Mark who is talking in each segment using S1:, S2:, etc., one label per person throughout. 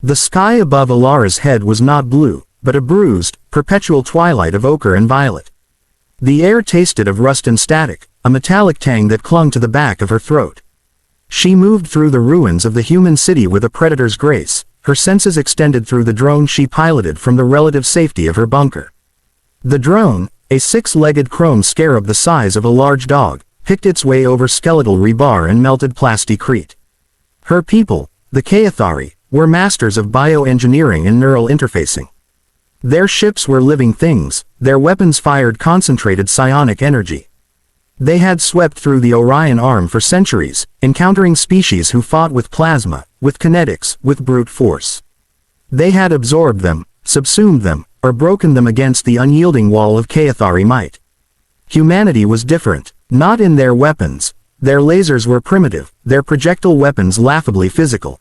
S1: The sky above Elara's head was not blue, but a bruised, perpetual twilight of ochre and violet. The air tasted of rust and static, a metallic tang that clung to the back of her throat. She moved through the ruins of the human city with a predator's grace, her senses extended through the drone she piloted from the relative safety of her bunker. The drone, a six-legged chrome scarab the size of a large dog, picked its way over skeletal rebar and melted plasticrete. Her people, the Kayathari, were masters of bioengineering and neural interfacing. Their ships were living things, their weapons fired concentrated psionic energy. They had swept through the Orion Arm for centuries, encountering species who fought with plasma, with kinetics, with brute force. They had absorbed them, subsumed them, or broken them against the unyielding wall of Kayathari might. Humanity was different, not in their weapons. Their lasers were primitive, their projectile weapons laughably physical.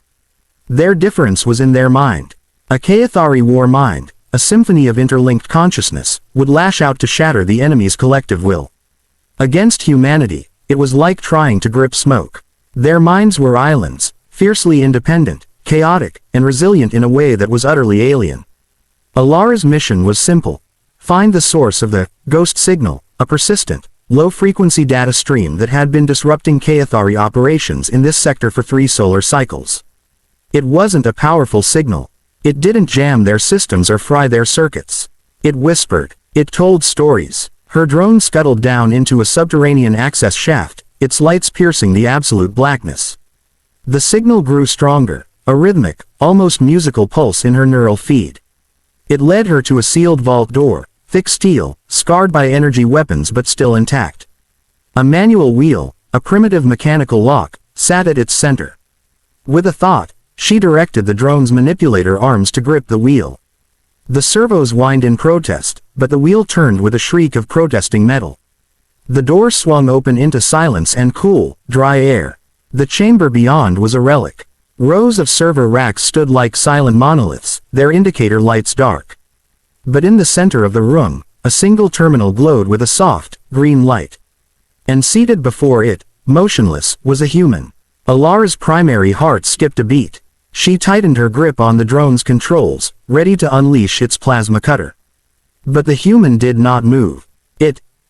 S1: Their difference was in their mind. A Kayathari war mind, a symphony of interlinked consciousness, would lash out to shatter the enemy's collective will. Against humanity, it was like trying to grip smoke. Their minds were islands, fiercely independent, chaotic, and resilient in a way that was utterly alien. Elara's mission was simple. Find the source of the ghost signal, a persistent, low-frequency data stream that had been disrupting Kayathari operations in this sector for 3 solar cycles. It wasn't a powerful signal. It didn't jam their systems or fry their circuits. It whispered. It told stories. Her drone scuttled down into a subterranean access shaft, its lights piercing the absolute blackness. The signal grew stronger, a rhythmic, almost musical pulse in her neural feed. It led her to a sealed vault door, thick steel, scarred by energy weapons but still intact. A manual wheel, a primitive mechanical lock, sat at its center. With a thought, she directed the drone's manipulator arms to grip the wheel. The servos whined in protest, but the wheel turned with a shriek of protesting metal. The door swung open into silence and cool, dry air. The chamber beyond was a relic. Rows of server racks stood like silent monoliths, their indicator lights dark. But in the center of the room, a single terminal glowed with a soft, green light. And seated before it, motionless, was a human. Elara's primary heart skipped a beat. She tightened her grip on the drone's controls, ready to unleash its plasma cutter. But the human did not move.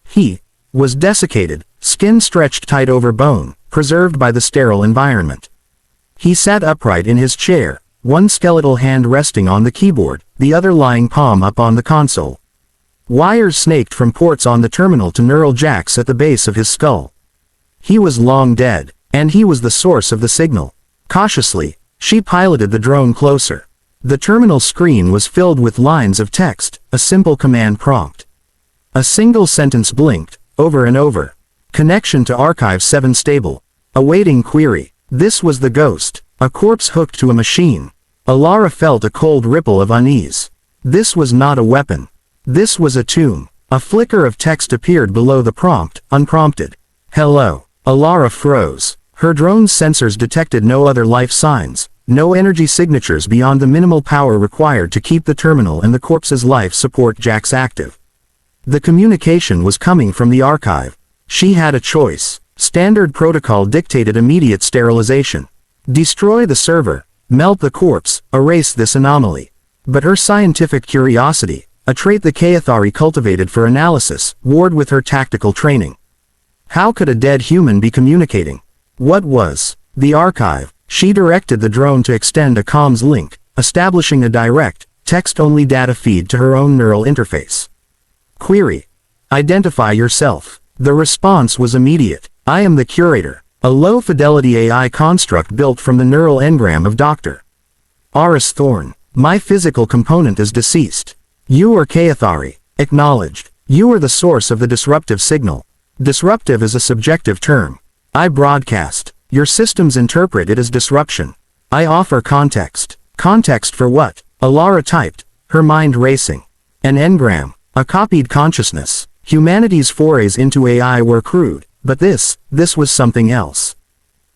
S1: He, was desiccated, skin stretched tight over bone, preserved by the sterile environment. He sat upright in his chair, one skeletal hand resting on the keyboard, the other lying palm up on the console. Wires snaked from ports on the terminal to neural jacks at the base of his skull. He was long dead, and he was the source of the signal. Cautiously, she piloted the drone closer. The terminal screen was filled with lines of text, a simple command prompt. A single sentence blinked, over and over. Connection to Archive 7 stable. Awaiting query. This was the ghost, a corpse hooked to a machine. Elara felt a cold ripple of unease. This was not a weapon. This was a tomb. A flicker of text appeared below the prompt, unprompted. Hello. Elara froze. Her drone's sensors detected no other life signs. No energy signatures beyond the minimal power required to keep the terminal and the corpse's life support jacks active. The communication was coming from the archive. She had a choice. Standard protocol dictated immediate sterilization. Destroy the server, melt the corpse, erase this anomaly. But her scientific curiosity, a trait the Kayathari cultivated for analysis, warred with her tactical training. How could a dead human be communicating? What was the archive? She directed the drone to extend a comms link, establishing a direct, text-only data feed to her own neural interface. Query. Identify yourself. The response was immediate. I am the curator, a low-fidelity AI construct built from the neural engram of Dr. Aris Thorne. My physical component is deceased. You are Kayathari. Acknowledged. You are the source of the disruptive signal. Disruptive is a subjective term. I broadcast. Your systems interpret it as disruption. I offer context. Context for what? Elara typed, her mind racing. An engram. A copied consciousness. Humanity's forays into AI were crude, but this was something else.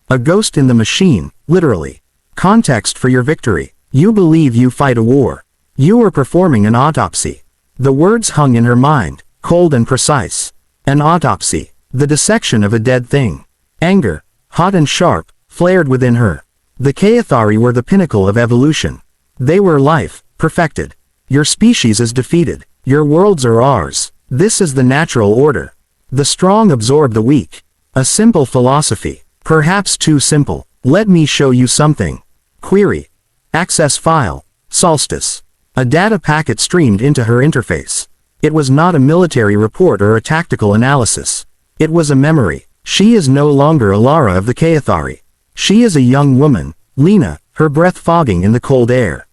S1: A ghost in the machine, literally. Context for your victory. You believe you fight a war. You are performing an autopsy. The words hung in her mind, cold and precise. An autopsy. The dissection of a dead thing. Anger, hot and sharp, flared within her. The Kayathari were the pinnacle of evolution. They were life, perfected. Your species is defeated. Your worlds are ours. This is the natural order. The strong absorb the weak. A simple philosophy. Perhaps too simple. Let me show you something. Query. Access file. Solstice. A data packet streamed into her interface. It was not a military report or a tactical analysis. It was a memory. She is no longer Elara of the Kaethari. She is a young woman, Lena, her breath fogging in the cold air.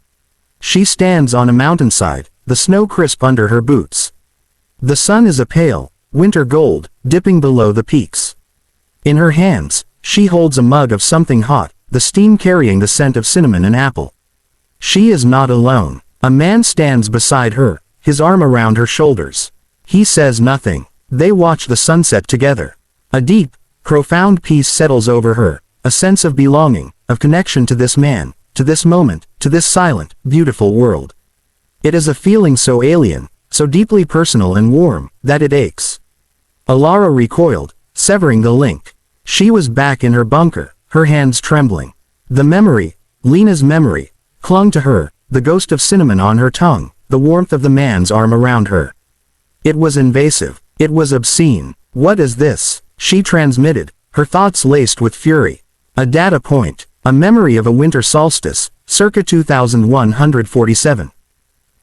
S1: She stands on a mountainside, the snow crisp under her boots. The sun is a pale, winter gold, dipping below the peaks. In her hands, she holds a mug of something hot, the steam carrying the scent of cinnamon and apple. She is not alone. A man stands beside her, his arm around her shoulders. He says nothing. They watch the sunset together. A deep, profound peace settles over her, a sense of belonging, of connection to this man, to this moment, to this silent, beautiful world. It is a feeling so alien, so deeply personal and warm, that it aches. Elara recoiled, severing the link. She was back in her bunker, her hands trembling. The memory, Lena's memory, clung to her, the ghost of cinnamon on her tongue, the warmth of the man's arm around her. It was invasive. It was obscene. What is this? She transmitted, her thoughts laced with fury. A data point, a memory of a winter solstice, circa 2147.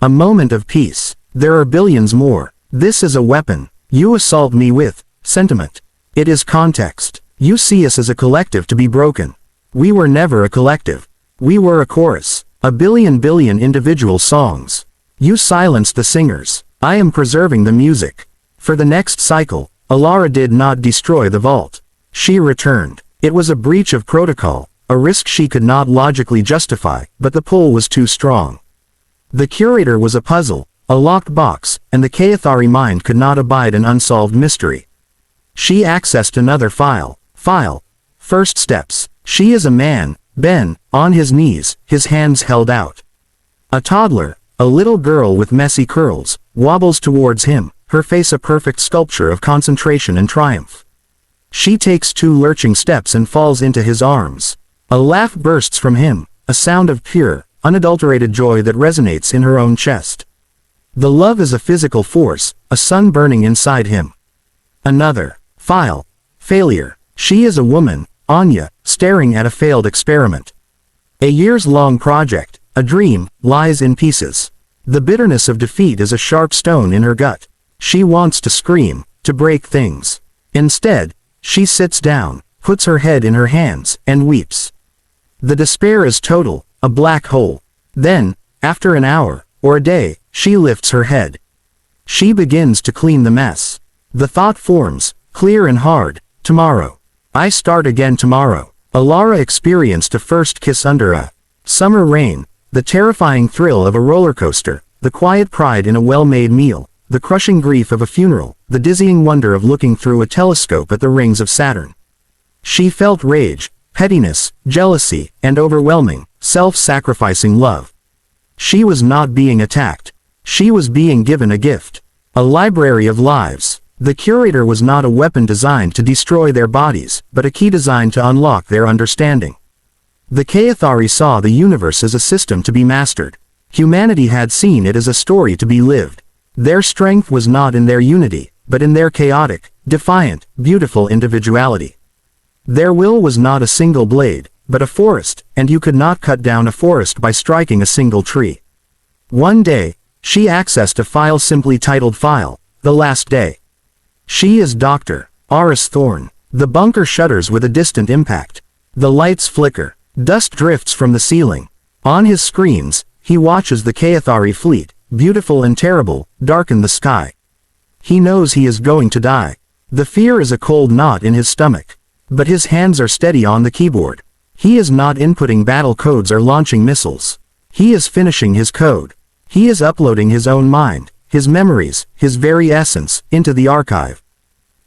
S1: A moment of peace. There are billions more. This is a weapon. You assault me with sentiment. It is context. You see us as a collective to be broken. We were never a collective. We were a chorus. A billion individual songs. You silenced the singers. I am preserving the music. For the next cycle, Elara did not destroy the vault. She returned. It was a breach of protocol, a risk she could not logically justify, but the pull was too strong. The curator was a puzzle, a locked box, and the Kaethari mind could not abide an unsolved mystery. She accessed another file. First steps. She is a man, Ben, on his knees, his hands held out. A toddler, a little girl with messy curls, wobbles towards him, her face a perfect sculpture of concentration and triumph. She takes 2 lurching steps and falls into his arms. A laugh bursts from him, a sound of pure, unadulterated joy that resonates in her own chest. The love is a physical force, a sun burning inside him. Another file. Failure. She is a woman, Anya, staring at a failed experiment. A years-long project, a dream, lies in pieces. The bitterness of defeat is a sharp stone in her gut. She wants to scream, to break things. Instead, she sits down, puts her head in her hands, and weeps. The despair is total, a black hole. Then, after an hour, or a day, she lifts her head. She begins to clean the mess. The thought forms, clear and hard, tomorrow. I start again tomorrow. Elara experienced a first kiss under a summer rain, the terrifying thrill of a roller coaster, the quiet pride in a well-made meal, the crushing grief of a funeral, the dizzying wonder of looking through a telescope at the rings of Saturn. She felt rage, pettiness, jealousy, and overwhelming, self-sacrificing love. She was not being attacked. She was being given a gift. A library of lives. The curator was not a weapon designed to destroy their bodies, but a key designed to unlock their understanding. The Kaethari saw the universe as a system to be mastered. Humanity had seen it as a story to be lived. Their strength was not in their unity, but in their chaotic, defiant, beautiful individuality. Their will was not a single blade, but a forest, and you could not cut down a forest by striking a single tree. One day, she accessed a file simply titled File, The Last Day. She is Dr. Aris Thorne. The bunker shudders with a distant impact. The lights flicker. Dust drifts from the ceiling. On his screens, he watches the Kaethari fleet, beautiful and terrible, darken the sky. He knows he is going to die. The fear is a cold knot in his stomach. But his hands are steady on the keyboard. He is not inputting battle codes or launching missiles. He is finishing his code. He is uploading his own mind, his memories, his very essence, into the archive.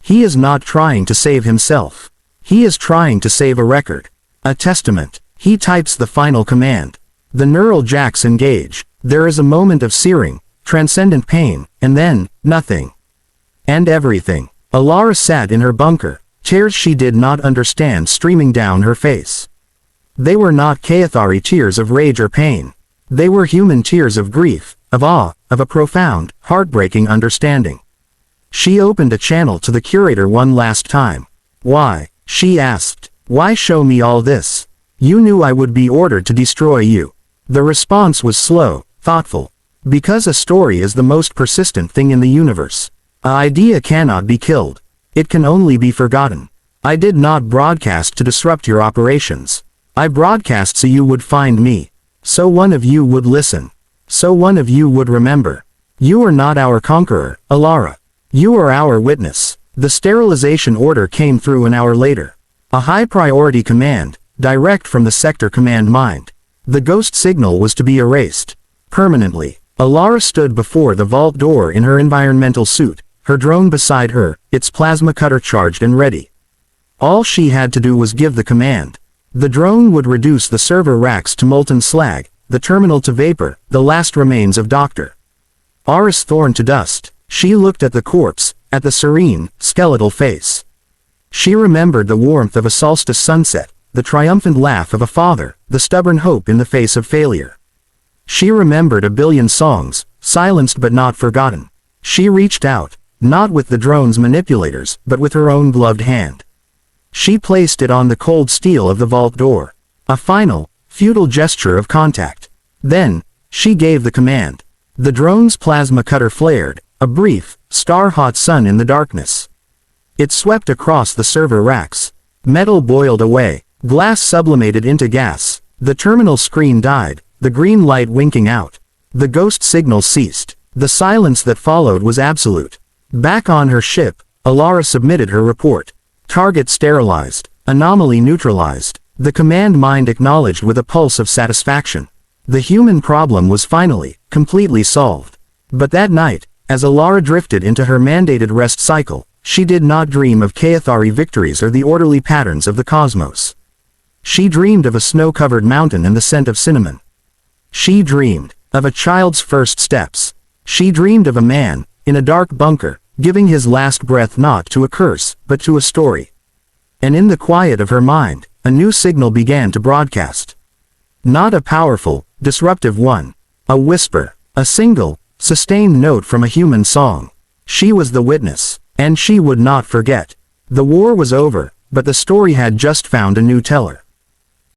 S1: He is not trying to save himself. He is trying to save a record. A testament. He types the final command. The neural jacks engage. There is a moment of searing, transcendent pain, and then, nothing. And everything. Elara sat in her bunker, tears she did not understand streaming down her face. They were not Kaethari tears of rage or pain. They were human tears of grief, of awe, of a profound, heartbreaking understanding. She opened a channel to the curator one last time. "Why?" she asked. "Why show me all this? You knew I would be ordered to destroy you." The response was slow, thoughtful. "Because a story is the most persistent thing in the universe. An idea cannot be killed. It can only be forgotten. I did not broadcast to disrupt your operations. I broadcast so you would find me. So one of you would listen. So one of you would remember. You are not our conqueror, Elara. You are our witness." The sterilization order came through an hour later. A high-priority command, direct from the sector command mind. The ghost signal was to be erased. Permanently. Elara stood before the vault door in her environmental suit, her drone beside her, its plasma cutter charged and ready. All she had to do was give the command. The drone would reduce the server racks to molten slag, the terminal to vapor, the last remains of Dr. Aris Thorn to dust. She looked at the corpse, at the serene, skeletal face. She remembered the warmth of a solstice sunset, the triumphant laugh of a father, the stubborn hope in the face of failure. She remembered a billion songs, silenced but not forgotten. She reached out, not with the drone's manipulators, but with her own gloved hand. She placed it on the cold steel of the vault door. A final, futile gesture of contact. Then, she gave the command. The drone's plasma cutter flared, a brief, star-hot sun in the darkness. It swept across the server racks. Metal boiled away, glass sublimated into gas. The terminal screen died, the green light winking out. The ghost signal ceased. The silence that followed was absolute. Back on her ship, Elara submitted her report. Target sterilized. Anomaly neutralized. The command mind acknowledged with a pulse of satisfaction. The human problem was finally, completely solved. But that night, as Elara drifted into her mandated rest cycle, she did not dream of Kaethari victories or the orderly patterns of the cosmos. She dreamed of a snow-covered mountain and the scent of cinnamon. She dreamed of a child's first steps. She dreamed of a man, in a dark bunker, giving his last breath not to a curse, but to a story. And in the quiet of her mind, a new signal began to broadcast. Not a powerful, disruptive one. A whisper, a single, sustained note from a human song. She was the witness, and she would not forget. The war was over, but the story had just found a new teller.